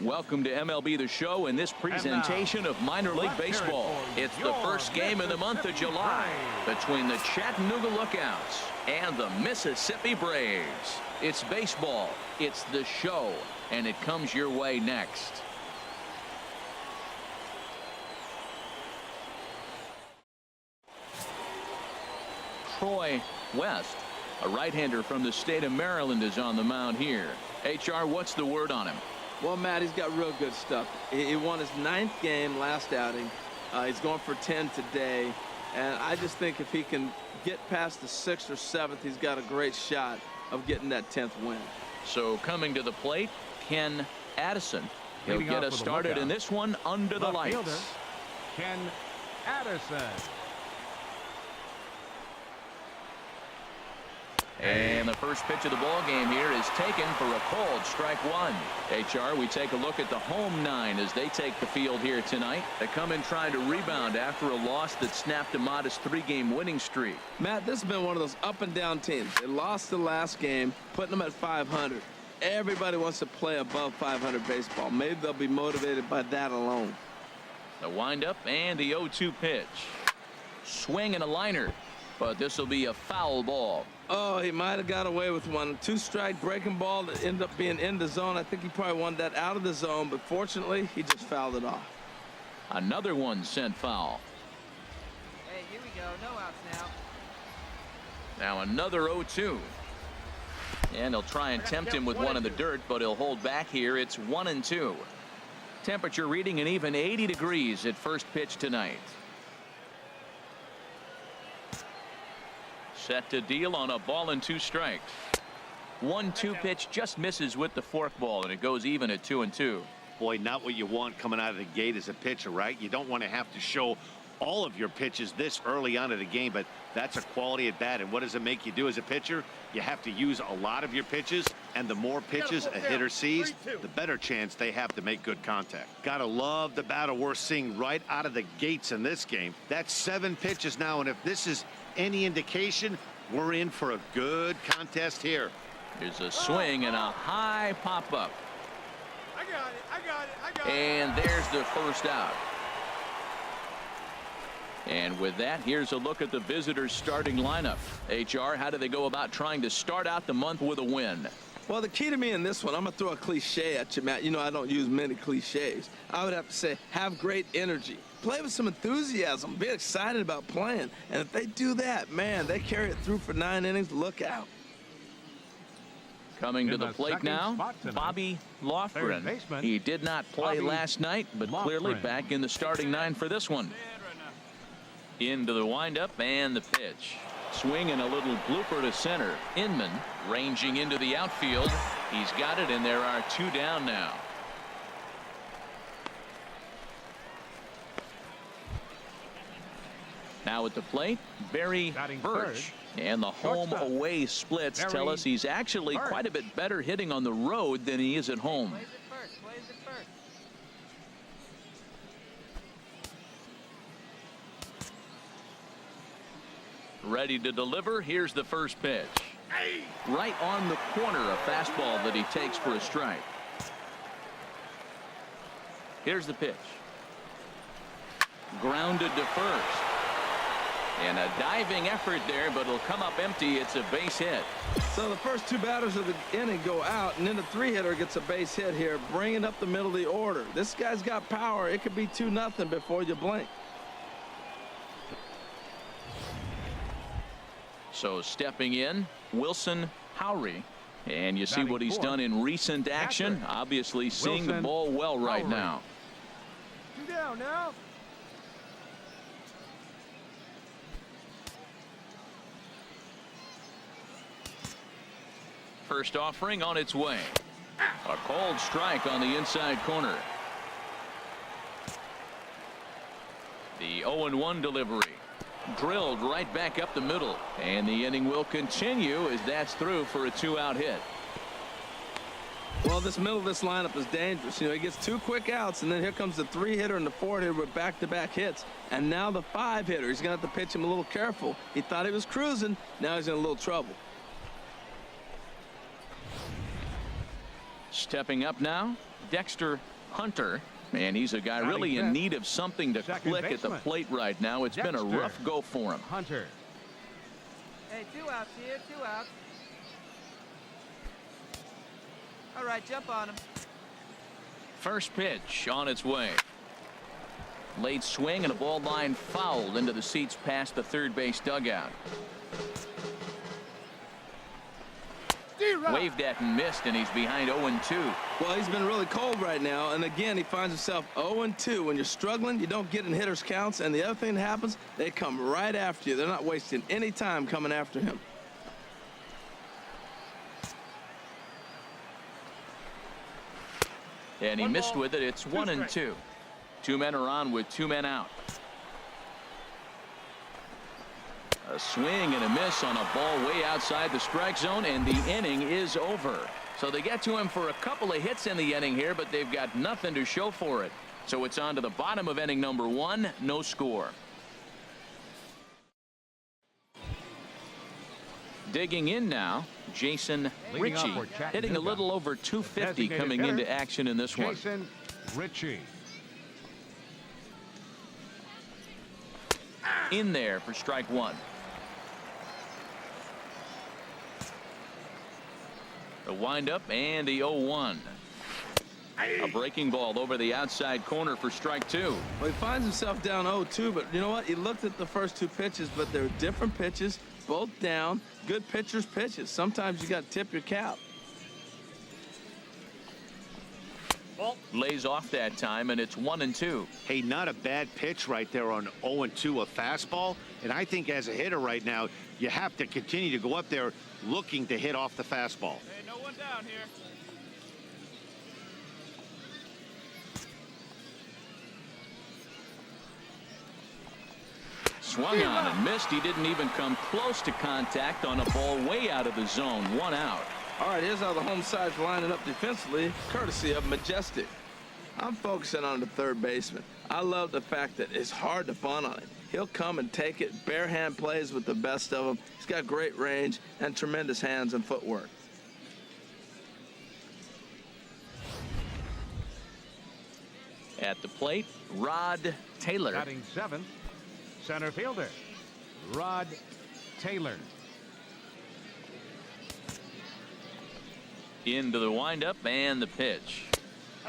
Welcome to MLB The Show in this presentation of minor league baseball. It's the first game of the month of July between the Chattanooga Lookouts and the Mississippi Braves. It's baseball, it's the show, and it comes your way next. Troy West, a right-hander from the state of Maryland, is on the mound here. HR, what's the word on him? Well, Matt, he's got real good stuff. He won his 9th game last outing. He's going for 10 today. And I just think if he can get past the 6th or 7th, he's got a great shot of getting that 10th win. So coming to the plate, Ken Addison. He'll get us started in this one under the lights. Fielder, Ken Addison. And the first pitch of the ball game here is taken for a called strike one. HR, we take a look at the home 9 as they take the field here tonight. They come in trying to rebound after a loss that snapped a modest 3-game winning streak. Matt, this has been one of those up and down teams. They lost the last game, putting them at 500. Everybody wants to play above 500 baseball. Maybe they'll be motivated by that alone. The windup and the 0-2 pitch. Swing and a liner, but this will be a foul ball. Oh, he might have got away with one. 2-strike breaking ball that ended up being in the zone. I think he probably wanted that out of the zone, but fortunately, he just fouled it off. Another one sent foul. Hey, here we go. No outs now. Now another 0-2. And they'll try and tempt him with one in the dirt, but he'll hold back here. It's 1-2. Temperature reading an even 80 degrees at first pitch tonight. Set to deal on a ball and 2 strikes. 1-2 pitch just misses with the forkball, and it goes even at 2-2. Boy, not what you want coming out of the gate as a pitcher, right? You don't want to have to show all of your pitches this early on in the game, but that's a quality at bat. And what does it make you do as a pitcher? You have to use a lot of your pitches, and the more pitches a hitter sees, the better chance they have to make good contact. Gotta love the battle we're seeing right out of the gates in this game. That's 7 pitches now, and if this is any indication, we're in for a good contest here. Here's a swing and a high pop-up. I got it. And there's the first out. And with that, here's a look at the visitors' starting lineup. HR, how do they go about trying to start out the month with a win? Well, the key to me in this one, I'm going to throw a cliche at you, Matt. You know I don't use many cliches. I would have to say have great energy. Play with some enthusiasm. Be excited about playing. And if they do that, man, they carry it through for 9 innings. Look out. Coming to the plate now, Bobby Loughran. He did not play last night, but clearly back in the starting 9 for this one. Into the windup and the pitch. Swing and a little blooper to center. Inman ranging into the outfield. He's got it, and there are 2 down now. Now at the plate, Barry Birch. And the home-away splits tell us he's actually quite a bit better hitting on the road than he is at home. Plays it first. Ready to deliver. Here's the first pitch. Right on the corner, a fastball that he takes for a strike. Here's the pitch. Grounded to first. And a diving effort there, but it'll come up empty. It's a base hit. So the first 2 batters of the inning go out, and then the 3-hitter gets a base hit here, bringing up the middle of the order. This guy's got power. It could be 2-0 before you blink. So stepping in, Wilson Howry. And you see what he's done in recent action. Obviously seeing the ball well right now. 2 down now. First offering on its way. A called strike on the inside corner. The 0-1 delivery. Drilled right back up the middle. And the inning will continue as that's through for a 2-out hit. Well, this middle of this lineup is dangerous. You know, he gets 2 quick outs, and then here comes the 3-hitter and the 4-hitter with back-to-back hits. And now the 5-hitter. He's going to have to pitch him a little careful. He thought he was cruising. Now he's in a little trouble. Stepping up now, Dexter Hunter. And he's a guy really in need of something to click at the plate right now. It's been a rough go for him. Hunter. Hey, 2 outs here, 2 outs. All right, jump on him. First pitch on its way. Late swing and a ball line fouled into the seats past the third base dugout. Waved at and missed, and he's behind 0-2. Well, he's been really cold right now, and again, he finds himself 0-2. When you're struggling, you don't get in hitters' counts, and the other thing that happens, they come right after you. They're not wasting any time coming after him. And he missed with it. It's 1-2. 2 men are on with 2 men out. A swing and a miss on a ball way outside the strike zone, and the inning is over. So they get to him for a couple of hits in the inning here, but they've got nothing to show for it. So it's on to the bottom of inning number 1, no score. Digging in now, Jason Ritchie, hitting a little over 250 coming into action in this one. Jason Ritchie. In there for strike 1. The windup and the 0-1. A breaking ball over the outside corner for strike 2. Well, he finds himself down 0-2, but you know what? He looked at the first 2 pitches, but they're different pitches, both down. Good pitchers' pitches. Sometimes you got to tip your cap. Lays off that time, and it's 1-2. Hey, not a bad pitch right there on 0-2, a fastball. And I think as a hitter right now, you have to continue to go up there looking to hit off the fastball. Hey, no one down here. Swung on and missed. He didn't even come close to contact on a ball way out of the zone. 1 out. All right, here's how the home side's lining up defensively, courtesy of Majestic. I'm focusing on the third baseman. I love the fact that it's hard to bunt on him. He'll come and take it. Bare hand plays with the best of them. He's got great range and tremendous hands and footwork. At the plate, Rod Taylor. Batting 7th, center fielder, Rod Taylor. Into the windup and the pitch.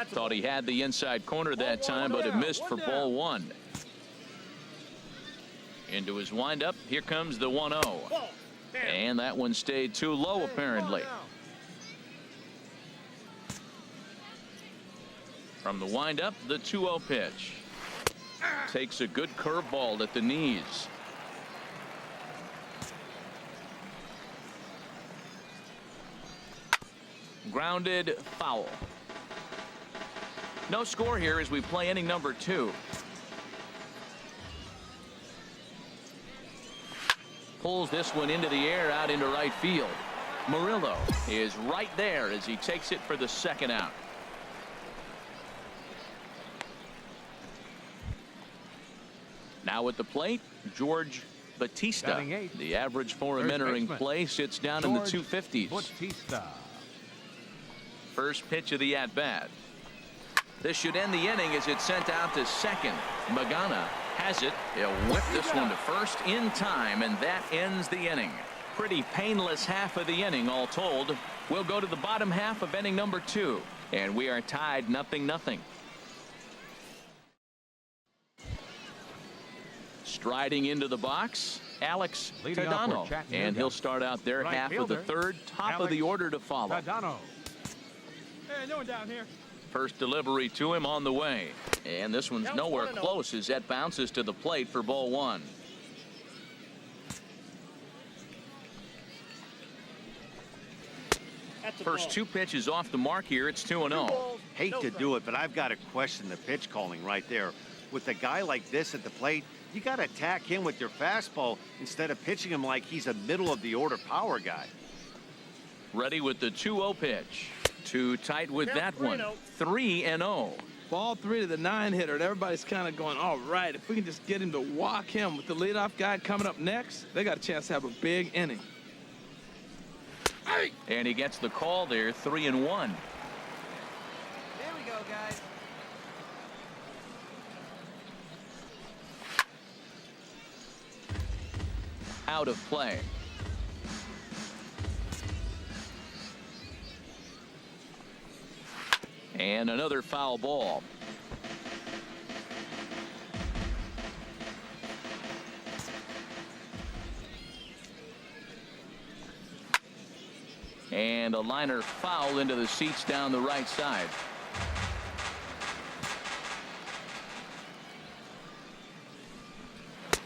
Thought he had the inside corner that time, but it missed for ball 1. Into his windup. Here comes the 1-0. And that one stayed too low, apparently. From the windup, the 2-0 pitch. Takes a good curveball at the knees. Grounded foul. No score here as we play inning number 2. Pulls this one into the air out into right field. Murillo is right there as he takes it for the 2nd out. Now at the plate, George Batista. The average for him entering play sits down in the 250s. Batista. First pitch of the at-bat. This should end the inning as it's sent out to second. Magana has it. He'll whip this one to first in time, and that ends the inning. Pretty painless half of the inning all told. We'll go to the bottom half of inning number 2, and we are tied 0-0. Striding into the box, Alex Tadano, and he'll start out their half of the 3rd, top of the order to follow. Tadano. Hey, no one down here. First delivery to him on the way, and this one's nowhere close as that bounces to the plate for ball 1. First 2 pitches off the mark here. It's 2-0. Hate to do it, but I've got to question the pitch calling right there. With a guy like this at the plate, you got to attack him with your fastball instead of pitching him like he's a middle of the order power guy. Ready with the 2-0 pitch. Too tight with that one. 3-0. Ball 3 to the 9 hitter, and everybody's kind of going, all right, if we can just get him to walk him with the leadoff guy coming up next, they got a chance to have a big inning. And he gets the call there, 3-1. guys. Out of play. And another foul ball. And a liner foul into the seats down the right side.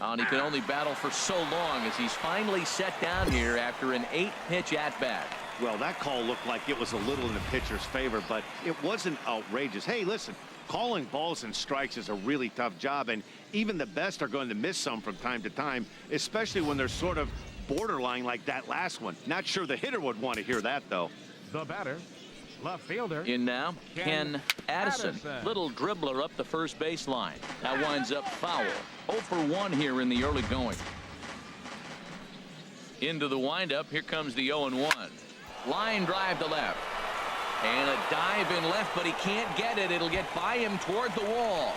And he can only battle for so long as he's finally set down here after an 8-pitch at-bat. Well, that call looked like it was a little in the pitcher's favor, but it wasn't outrageous. Hey, listen, calling balls and strikes is a really tough job, and even the best are going to miss some from time to time, especially when they're sort of borderline like that last one. Not sure the hitter would want to hear that, though. The batter, left fielder. In now, Ken Addison. Little dribbler up the first baseline. That winds up foul. 0 for 1 here in the early going. Into the windup. Here comes the 0-1. Line drive to left. And a dive in left, but he can't get it. It'll get by him toward the wall.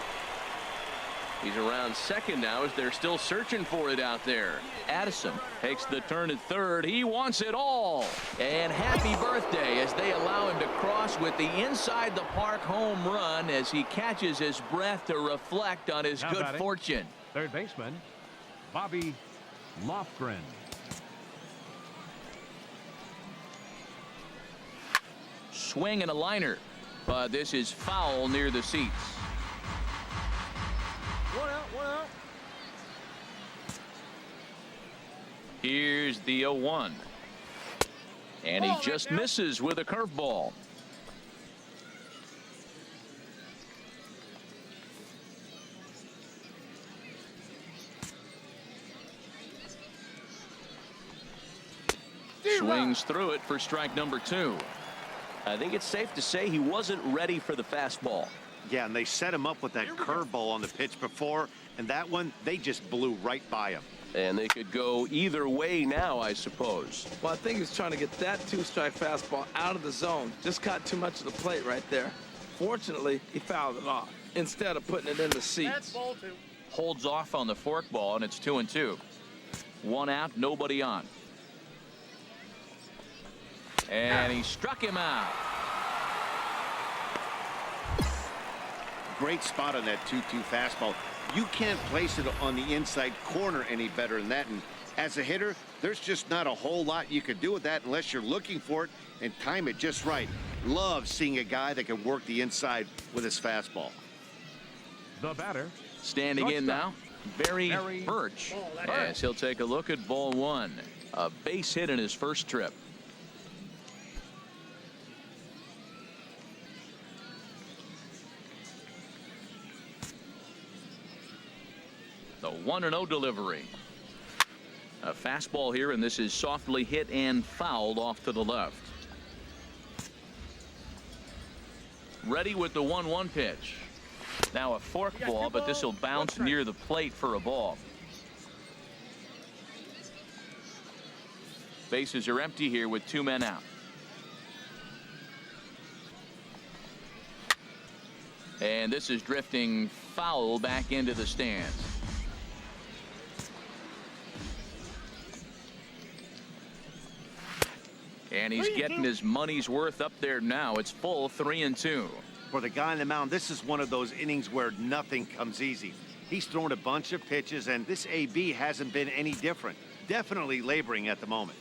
He's around second now as they're still searching for it out there. Addison takes the turn at third. He wants it all. And happy birthday as they allow him to cross with the inside the park home run as he catches his breath to reflect on his good fortune. Third baseman, Bobby Lofgren. Swing and a liner, but this is foul near the seats. One out. Here's the 0-1. And he just misses with a curveball. Swings through it for strike number 2. I think it's safe to say he wasn't ready for the fastball. Yeah, and they set him up with that curveball on the pitch before, and that one, they just blew right by him. And they could go either way now, I suppose. Well, I think he was trying to get that 2-strike fastball out of the zone. Just caught too much of the plate right there. Fortunately, he fouled it off instead of putting it in the seats. Holds off on the forkball, and it's 2-2. 1 out, nobody on. And he struck him out. Great spot on that 2-2 fastball. You can't place it on the inside corner any better than that. And as a hitter, there's just not a whole lot you can do with that unless you're looking for it and time it just right. Love seeing a guy that can work the inside with his fastball. The batter, standing in now, Barry Birch. Yes, he'll take a look at ball 1. A base hit in his first trip. The 1-0 delivery. A fastball here, and this is softly hit and fouled off to the left. Ready with the 1-1 pitch. Now a forkball, but this will bounce near the plate for a ball. Bases are empty here with 2 men out. And this is drifting foul back into the stands. And he's getting his money's worth up there now. It's full 3-2. For the guy on the mound, this is one of those innings where nothing comes easy. He's thrown a bunch of pitches, and this AB hasn't been any different. Definitely laboring at the moment.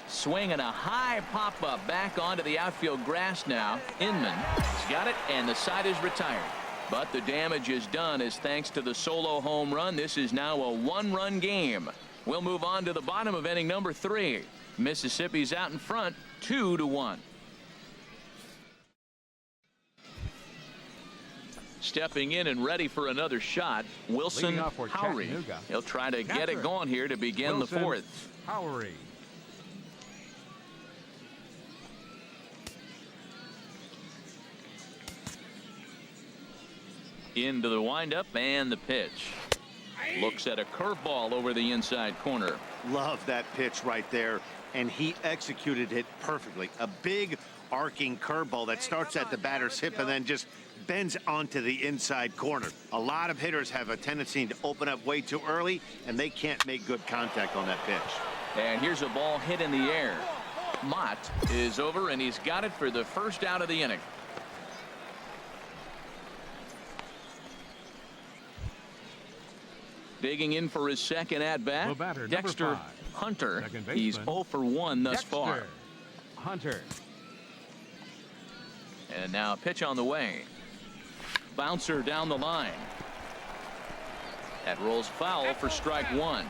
Swing and a high pop-up back onto the outfield grass now. Inman has got it, and the side is retired. But the damage is done as thanks to the solo home run. This is now a 1-run game. We'll move on to the bottom of inning number 3. Mississippi's out in front, 2-1. Stepping in and ready for another shot, Wilson Howry. He'll try to get it going here to begin the 4th. Howry. Into the windup and the pitch. Looks at a curveball over the inside corner. Love that pitch right there. and he executed it perfectly. A big arcing curveball that starts at the batter's hip and then just bends onto the inside corner. A lot of hitters have a tendency to open up way too early, and they can't make good contact on that pitch. And here's a ball hit in the air. Mott is over, and he's got it for the first out of the inning. Digging in for his second at-bat, Dexter Hunter. He's 0 for 1 thus far. Hunter. And now a pitch on the way. Bouncer down the line. That rolls foul for strike one.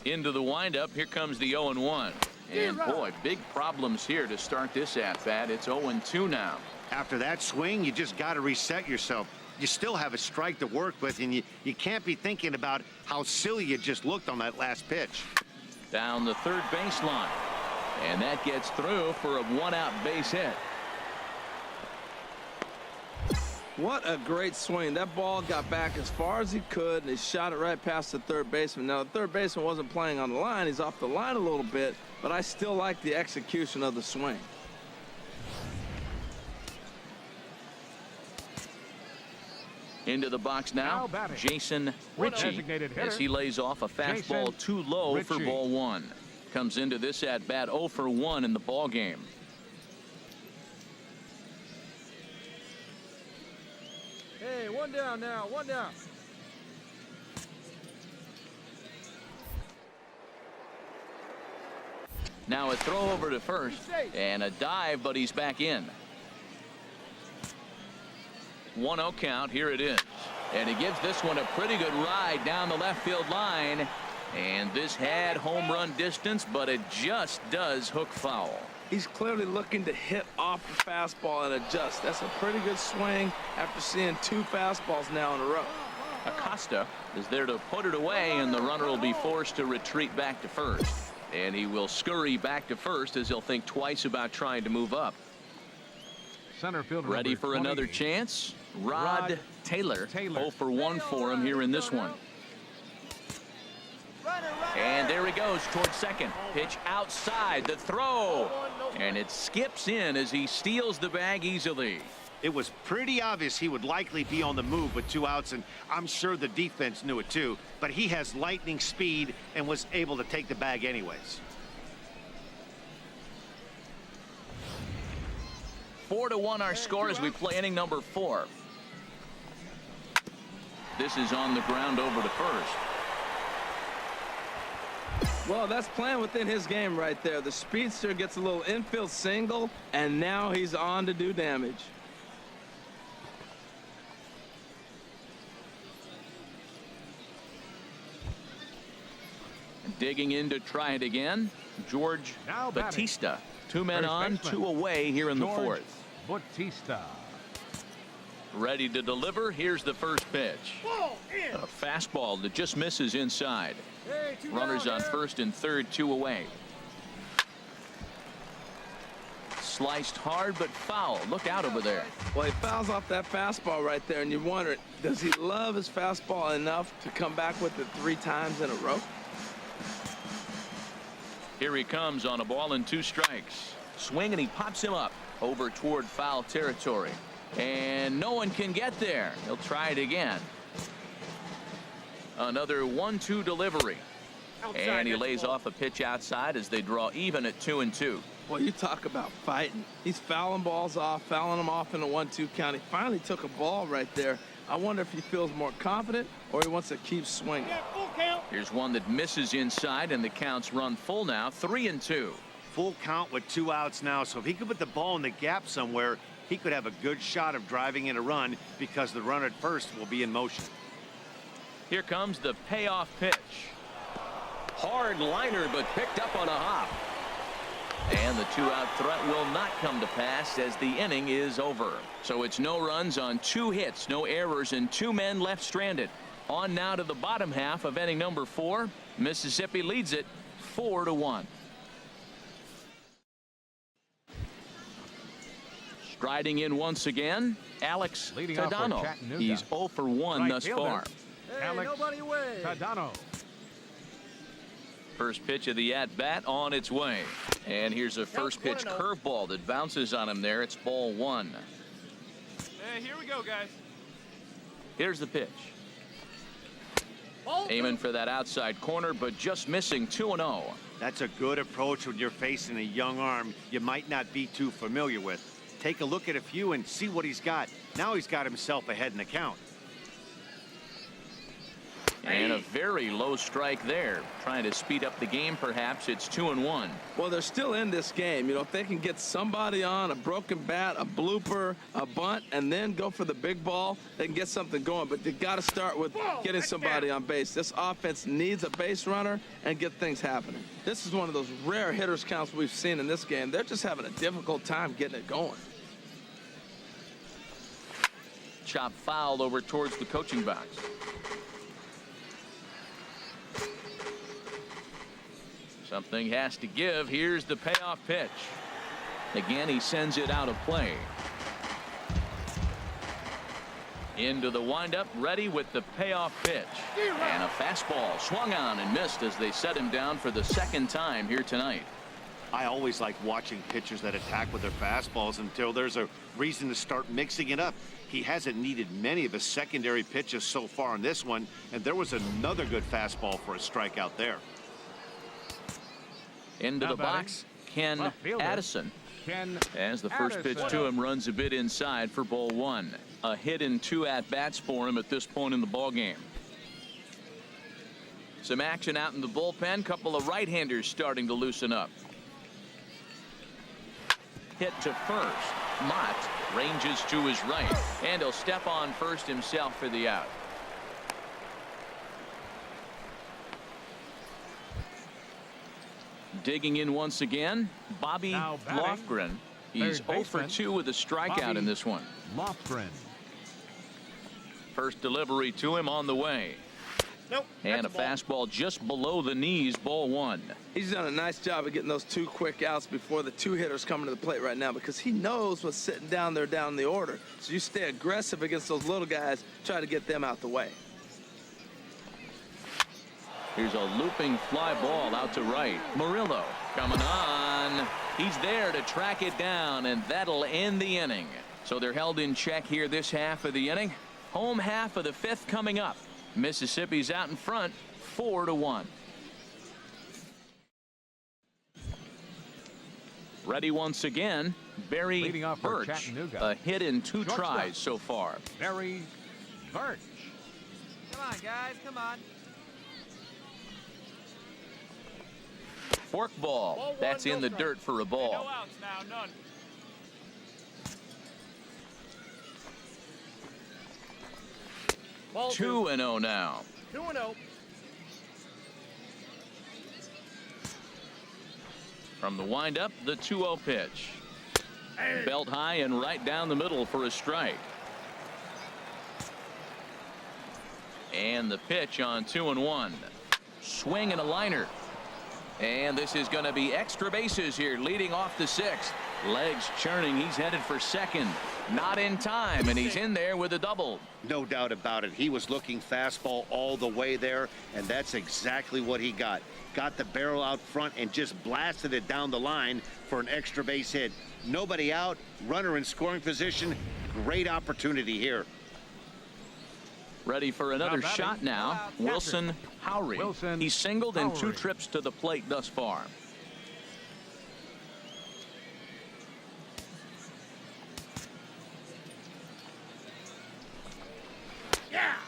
Into the windup. Here comes the 0-1. And boy, big problems here to start this at-bat. It's 0-2 now. After that swing, you just got to reset yourself. You still have a strike to work with, and you can't be thinking about how silly you just looked on that last pitch. Down the third baseline. And that gets through for a one-out base hit. What a great swing. That ball got back as far as he could, and he shot it right past the third baseman. Now, the third baseman wasn't playing on the line. He's off the line a little bit, but I still like the execution of the swing. Into the box now, Jason Ritchie, as he lays off a fastball too low for ball one. Comes into this at-bat 0 for 1 in the ball game. Hey, one down now, one down. Now a throw over to first and a dive, but he's back in. 1-0 count. Here it is, and he gives this one a pretty good ride down the left field line, and this had home run distance, but it just does hook foul. He's clearly looking to hit off the fastball and adjust. That's a pretty good swing after seeing two fastballs now in a row. Acosta is there to put it away, and the runner will be forced to retreat back to first, and he will scurry back to first as he'll think twice about trying to move up. Center field ready for 20. Another chance. Rod Taylor 0 for 1 for him here in this one. And there he goes towards second. Pitch outside, the throw, and it skips in as he steals the bag easily. It was pretty obvious he would likely be on the move with 2 outs, and I'm sure the defense knew it too, but he has lightning speed and was able to take the bag anyways. 4-1 our score as we play inning number 4. This is on the ground over to first. Well, that's playing within his game right there. The speedster gets a little infield single, and now he's on to do damage. Digging in to try it again, George Batista. 2 men on, 2 away here in the 4th. Batista. Ready to deliver. Here's the first pitch. A fastball that just misses inside. Runners on first and third, 2 away. Sliced hard but foul. Look out over there. Well, he fouls off that fastball right there, and you wonder, does he love his fastball enough to come back with it 3 times in a row? Here he comes on a ball and 2 strikes. Swing, and he pops him up over toward foul territory. And no one can get there. He'll try it again. Another 1-2 delivery. And he lays off a pitch outside as they draw even at 2-2. Well, you talk about fighting. He's fouling balls off, fouling them off in a 1-2 count. He finally took a ball right there. I wonder if he feels more confident or he wants to keep swinging. Here's one that misses inside, and the count's run full now, 3-2. Full count with 2 outs now, so if he could put the ball in the gap somewhere, he could have a good shot of driving in a run because the runner at first will be in motion. Here comes the payoff pitch. Hard liner, but picked up on a hop. And the 2-out threat will not come to pass as the inning is over. So it's no runs on 2 hits, no errors, and 2 men left stranded. On now to the bottom half of inning number 4. Mississippi leads it 4-1. Striding in once again, Alex Leading off for Tadano. Chattanooga. He's 0 for 1 Right thus fielder. far. Hey, Alex nobody away. Tadano. First pitch of the at-bat on its way. And here's a first pitch curveball that bounces on him there. It's ball 1. Hey, here we go, guys. Here's the pitch. Aiming for that outside corner, but just missing 2-0. That's a good approach when you're facing a young arm you might not be too familiar with. Take a look at a few and see what he's got. Now he's got himself ahead in the count. And a very low strike there. Trying to speed up the game, perhaps. It's 2-1. Well, they're still in this game. You know, if they can get somebody on, a broken bat, a blooper, a bunt, and then go for the big ball, they can get something going. But they got to start with getting somebody on base. This offense needs a base runner and get things happening. This is one of those rare hitters counts we've seen in this game. They're just having a difficult time getting it going. Chop foul over towards the coaching box. Something has to give. Here's the payoff pitch. Again, he sends it out of play. Into the windup, ready with the payoff pitch. And a fastball swung on and missed as they set him down for the second time here tonight. I always like watching pitchers that attack with their fastballs until there's a reason to start mixing it up. He hasn't needed many of his secondary pitches so far in this one, and there was another good fastball for a strikeout there. Into the box, Ken Addison. As the first pitch to him runs a bit inside for ball 1. A hit and 2 at-bats for him at this point in the ball game. Some action out in the bullpen. Couple of right-handers starting to loosen up. Hit to first. Mott ranges to his right, and he'll step on first himself for the out. Digging in once again, Bobby Lofgren. He's 0 for 2 with a strikeout in this one. Lofgren. First delivery to him on the way. Nope. And a fastball just below the knees, ball 1. He's done a nice job of getting those 2 quick outs before the 2 hitters coming to the plate right now, because he knows what's sitting down there down the order. So you stay aggressive against those little guys, try to get them out the way. Here's a looping fly ball out to right. Murillo coming on. He's there to track it down, and that'll end the inning. So they're held in check here this half of the inning. Home half of the 5th coming up. Mississippi's out in front, 4-1. Ready once again, Barry Birch. A hit in 2 tries so far. Barry Birch. Come on, guys, come on. Fork ball. That's in the dirt for a ball. No outs now, none. Ball 2-0 now. 2-0. From the windup, the 2-0 pitch. Belt high and right down the middle for a strike. And the pitch on 2-1. Swing and a liner. And this is going to be extra bases here, leading off the 6th. Legs churning. He's headed for second. Not in time, and he's in there with a double. No doubt about it. He was looking fastball all the way there, and that's exactly what he got. Got the barrel out front and just blasted it down the line for an extra base hit. Nobody out, runner in scoring position. Great opportunity here. Ready for another shot now. Wilson Howry. He's singled in 2 trips to the plate thus far.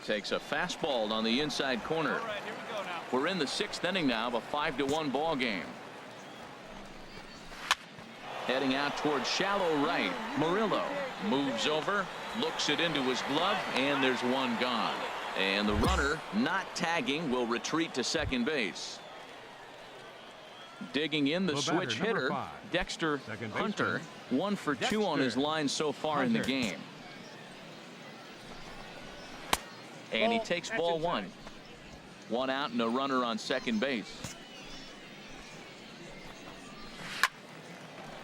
Takes a fastball on the inside corner. All right, here we go now. We're in the 6th inning now of a 5-1 ball game. Heading out towards shallow right. Murillo moves over, looks it into his glove, and there's one gone. And the runner, not tagging, will retreat to second base. Digging in the switch hitter, Dexter Hunter, 1 for 2 on his line so far in the game. And he takes ball 1. 1 out and a runner on second base.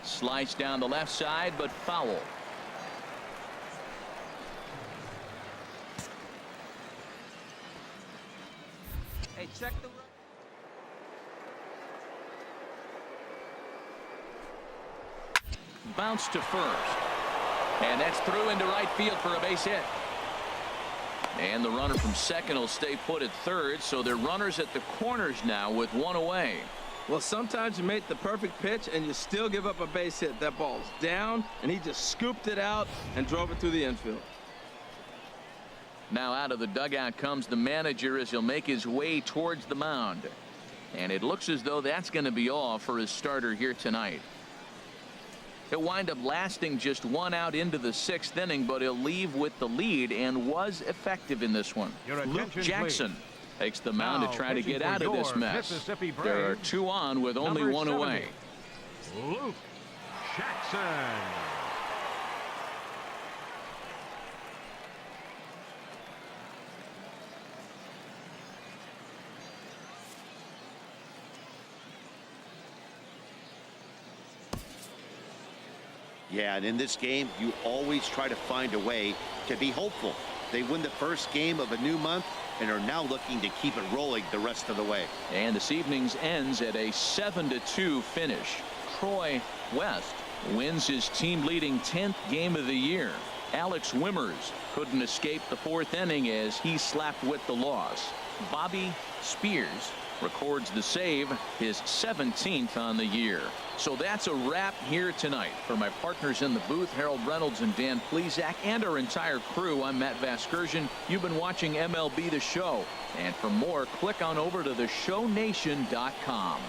Slice down the left side, but foul. Hey, check the... Bounce to first. And that's through into right field for a base hit. And the runner from second will stay put at third, so they're runners at the corners now with one away. Well, sometimes you make the perfect pitch and you still give up a base hit. That ball's down, and he just scooped it out and drove it through the infield. Now out of the dugout comes the manager as he'll make his way towards the mound. And it looks as though that's going to be all for his starter here tonight. He'll wind up lasting just one out into the sixth inning, but he'll leave with the lead and was effective in this one. Luke Jackson takes the mound to try to get out of this mess. There are two on with only one away. Luke Jackson. Yeah, and in this game, you always try to find a way to be hopeful. They win the first game of a new month and are now looking to keep it rolling the rest of the way. And this evening's ends at a 7-2 finish. Troy West wins his team-leading 10th game of the year. Alex Wimmers couldn't escape the fourth inning as he slapped with the loss. Bobby Spears records the save, his 17th on the year. So that's a wrap here tonight. For my partners in the booth, Harold Reynolds and Dan Plesac, and our entire crew, I'm Matt Vasgersian. You've been watching MLB The Show. And for more, click on over to theshownation.com.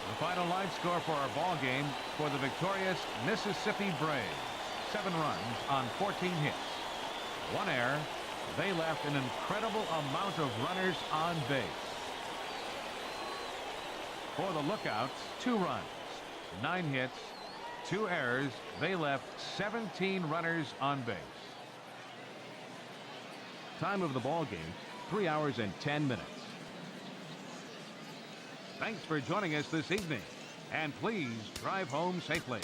The final line score for our ball game for the victorious Mississippi Braves. 7 runs on 14 hits. 1 error. They left an incredible amount of runners on base. For the Lookouts, 2 runs, 9 hits, 2 errors. They left 17 runners on base. Time of the ball game, 3 hours and 10 minutes. Thanks for joining us this evening, and please drive home safely.